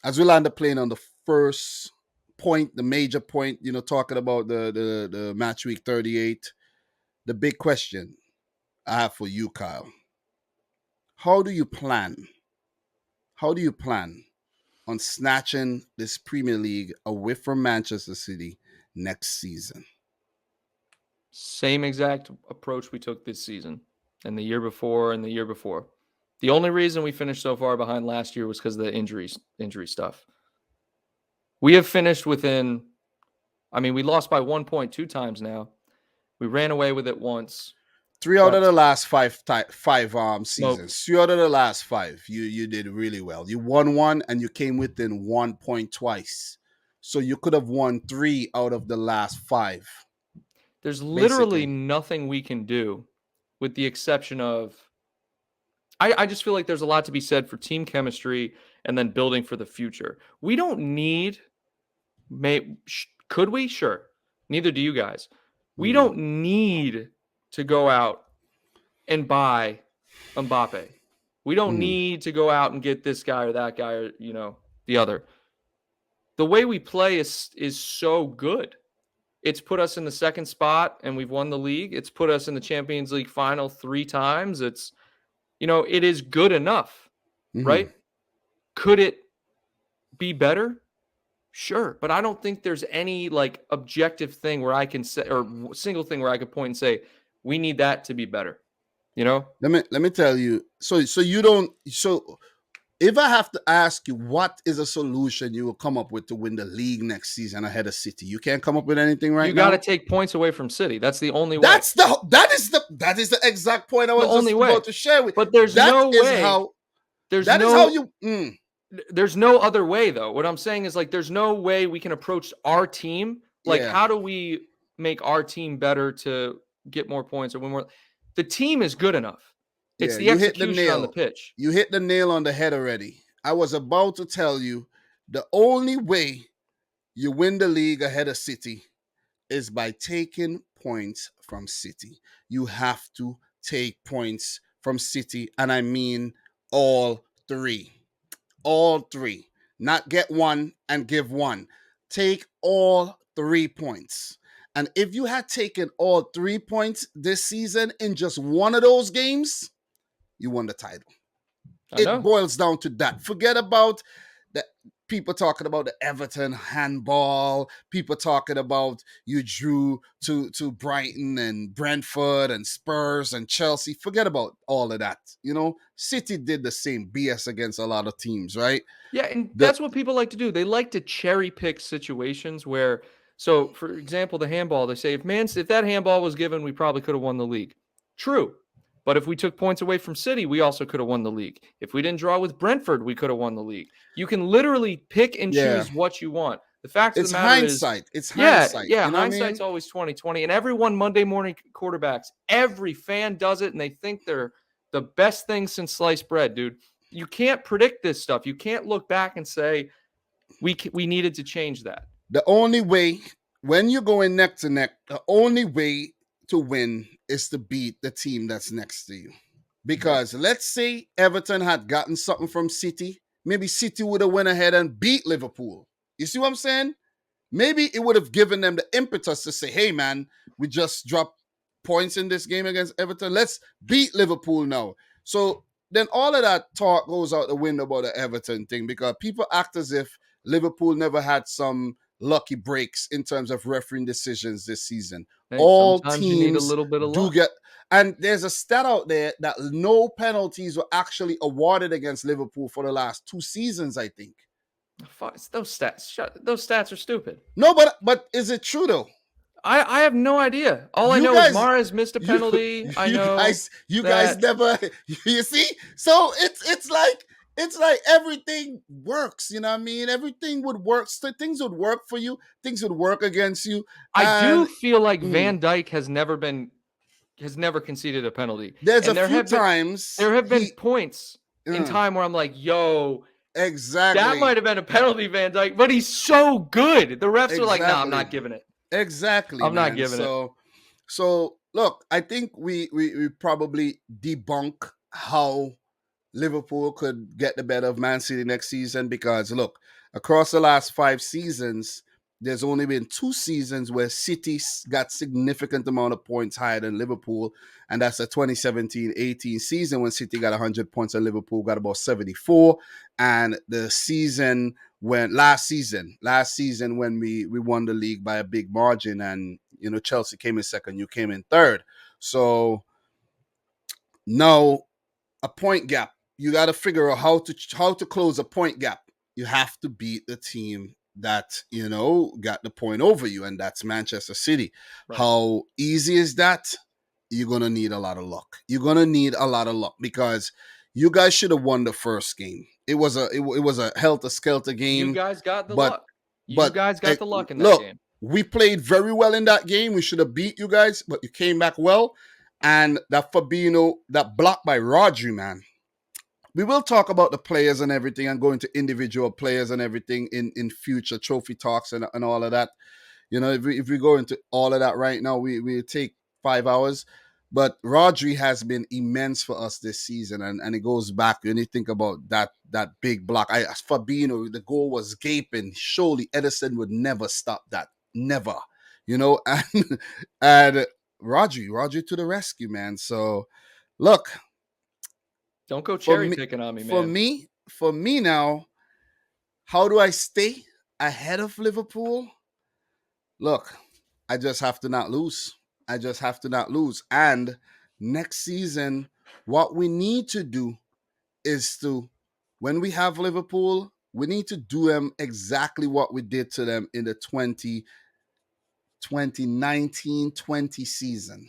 as we land the plane on the first point, the major point, talking about the match week 38, the big question I have for you, Kyle. How do you plan? How do you plan on snatching this Premier League away from Manchester City next season? Same exact approach we took this season and the year before and the year before. The only reason we finished so far behind last year was because of the injury stuff. We have finished within, we lost by 1 point 2 times now. We ran away with it once. 3 out of the last five seasons. Smoked. 3 out of the last 5, you did really well. You won 1 and you came within 1 point twice. So you could have won 3 out of the last 5. There's literally nothing we can do with the exception of, I just feel like there's a lot to be said for team chemistry and then building for the future. We don't need, could we? Sure. Neither do you guys. We don't need to go out and buy Mbappe. We don't need to go out and get this guy or that guy or, the other. The way we play is so good. It's put us in the second spot and we've won the league. It's put us in the Champions League final 3 times. It's, it is good enough, right? Could it be better? Sure. But I don't think there's any objective thing where I can say, or single thing where I could point and say, we need that to be better. Let me tell you. So if I have to ask you what is a solution you will come up with to win the league next season ahead of City, you can't come up with anything right now. You got to take points away from City. That's the only way. That is the exact point I was about to share with. But there's no way. There's no other way though. What I'm saying is there's no way we can approach our team. How do we make our team better to get more points or win more? The team is good enough. It's the execution on the pitch. You hit the nail on the head already. I was about to tell you the only way you win the league ahead of City is by taking points from City. You have to take points from City, and I mean all 3. All 3. Not get 1 and give 1. Take all 3 points. And if you had taken all 3 points this season in just one of those games, you won the title. It boils down to that. Forget about the people talking about the Everton handball, people talking about you drew to Brighton and Brentford and Spurs and Chelsea. Forget about all of that. City did the same BS against a lot of teams, right? Yeah, and that's what people like to do. They like to cherry pick situations where, so for example, the handball, they say if that handball was given, we probably could have won the league. True. But if we took points away from City, we also could have won the league. If we didn't draw with Brentford, we could have won the league. You can literally pick and choose what you want. The fact of the matter is, it's hindsight. Yeah, hindsight's always 20/20. And everyone Monday morning quarterbacks, every fan does it, and they think they're the best thing since sliced bread, dude. You can't predict this stuff. You can't look back and say we needed to change that. The only way, when you're going neck to neck, the only way to win is to beat the team that's next to you. Because let's say Everton had gotten something from City, maybe City would have went ahead and beat Liverpool. You see what I'm saying? Maybe it would have given them the impetus to say, hey man, we just dropped points in this game against Everton. Let's beat Liverpool now. So then all of that talk goes out the window about the Everton thing, because people act as if Liverpool never had some lucky breaks in terms of refereeing decisions this season. Hey, all teams you need a little bit of luck. And there's a stat out there that no penalties were actually awarded against Liverpool for the last 2 seasons, I think. Those stats are stupid. No, but is it true though? I have no idea. All I know is Mahrez missed a penalty. You guys never. You see, so it's like everything works. You know what I mean? Everything would work. Things would work for you. Things would work against you. I do feel like Van Dijk has never conceded a penalty. There have been points in time where I'm like, yo. Exactly. That might have been a penalty, Van Dijk, but he's so good. The refs are like, no, I'm not giving it. Exactly. I'm not giving it. So look, I think we probably debunk how Liverpool could get the better of Man City next season because look, across the last 5 seasons, there's only been 2 seasons where City got significant amount of points higher than Liverpool, and that's the 2017-18 season when City got 100 points and Liverpool got about 74, and the season when last season when we won the league by a big margin, and Chelsea came in second, you came in third. So now a point gap. You got to figure out how to close a point gap. You have to beat the team that got the point over you, and that's Manchester City. Right. How easy is that? You're gonna need a lot of luck. You're gonna need a lot of luck because you guys should have won the first game. It was a helter skelter game. You guys got the luck. You guys got the luck in that look, game. We played very well in that game. We should have beat you guys, but you came back well. And that Fabinho, that block by Rodri, man. We will talk about the players and everything and go into individual players and everything in future trophy talks and all of that. If we go into all of that right now, we take 5 hours. But Rodri has been immense for us this season, and it goes back when you think about that big block. Fabinho, the goal was gaping. Surely Edison would never stop that. Never. And Rodri to the rescue, man. So look. Don't go cherry picking on me, man. For me now, how do I stay ahead of Liverpool? Look, I just have to not lose. And next season, what we need to do is when we have Liverpool, we need to do them exactly what we did to them in the 2019-20 season.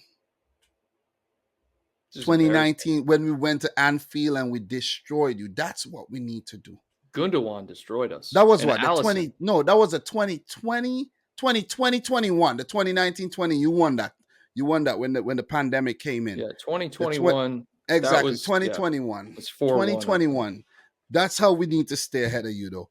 2019, when we went to Anfield and we destroyed you. That's what we need to do. Gundogan destroyed us. That was what? That was a 2020, 2021. The 2019-20, you won that. You won that when the pandemic came in. Yeah, 2021. Exactly, 2021. It's 2021. That's how we need to stay ahead of you, though.